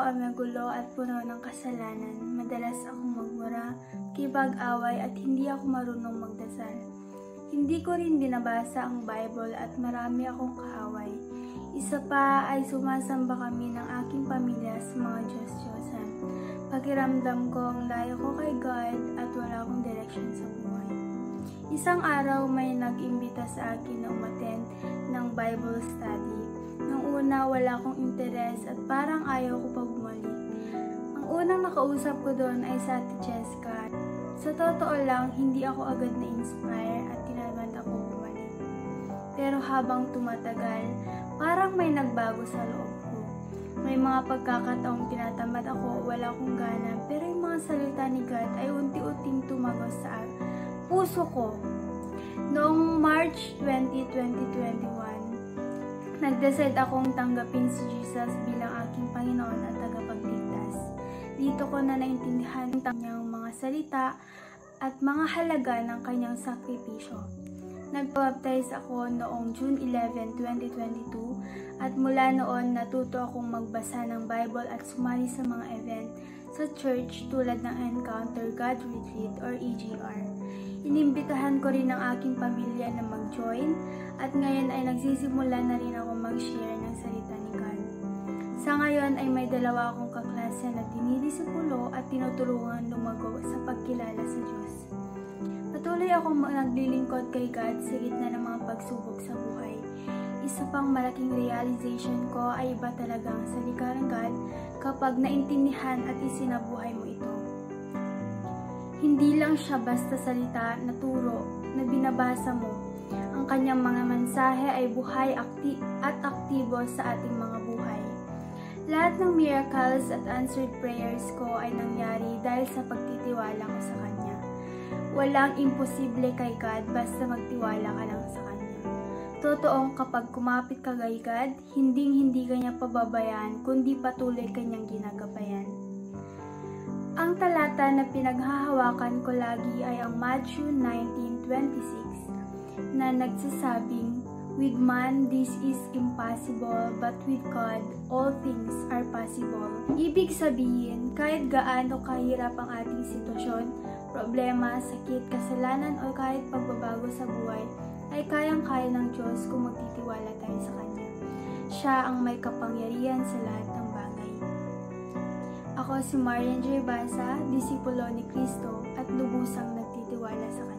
ay magulo at puno ng kasalanan. Madalas akong magmura, kipag-away at hindi ako marunong magdasal. Hindi ko rin binabasa ang Bible at marami akong kaaway. Isa pa ay sumasamba kami ng aking pamilya sa mga Diyos-Diyosan. Pakiramdam ko ang layo ko kay God at wala akong direksyon sa buhay. Isang araw may nag-imbita sa akin na umattend ng Bible study. Nung una wala akong interes at parang ayaw ko pa bumalik. Ang unang nakausap ko doon ay sa Ate Jessica. Sa totoo lang, hindi ako agad na-inspire at tinamad ako bumalik. Pero habang tumatagal, parang may nagbago sa loob ko. May mga pagkakataong tinatamad ako, wala akong gana, pero yung mga salita ni God ay unti-unting tumagos sa puso ko. Noong March 20, 2021, nag-decide akong tanggapin si Jesus bilang aking Panginoon at tagapagligtas. Dito ko na naintindihan ang kanyang mga salita at mga halaga ng kanyang sakripisyo. Nag-baptize ako noong June 11, 2022 at mula noon natuto akong magbasa ng Bible at sumali sa mga event sa church tulad ng Encounter God Retreat or EGR. Inimbitahan ko rin ang aking pamilya na mag-join at ngayon ay nagsisimula na rin ako mag-share ng salita ni God. Sa ngayon ay may dalawa akong kaklase na dinidisipulo at tinutulungan lumago sa pagkilala sa Diyos. Patuloy akong naglilingkod kay God sa gitna ng mga pagsubok sa buhay. Isa pang malaking realization ko ay iba talaga ang salita ng God kapag naintindihan at isinabuhay mo ito. Hindi lang siya basta salita na turo na binabasa mo. Ang kanyang mga mensahe ay buhay at aktibo sa ating mga buhay. Lahat ng miracles at answered prayers ko ay nangyari dahil sa pagtitiwala ko sa Kanya. Walang imposible kay God basta magtiwala ka lang sa Kanya. Totoong kapag kumapit ka kay God, hindi Kanya pababayaan kundi patuloy Kanyang ginagabayan. Ang talata na pinaghahawakan ko lagi ay ang Matthew 19:26 na nagsasabing, "With man this is impossible, but with God all things are possible." Ibig sabihin, kahit gaano kahirap ang ating sitwasyon, problema, sakit, kasalanan o kahit pagbabago sa buhay, ay kayang-kaya ng Diyos kung magtitiwala tayo sa Kanya. Siya ang may kapangyarihan sa lahat ng bagay. Ako si Marian J. Basa, disipulo ni Cristo at lubusang nagtitiwala sa Kanya.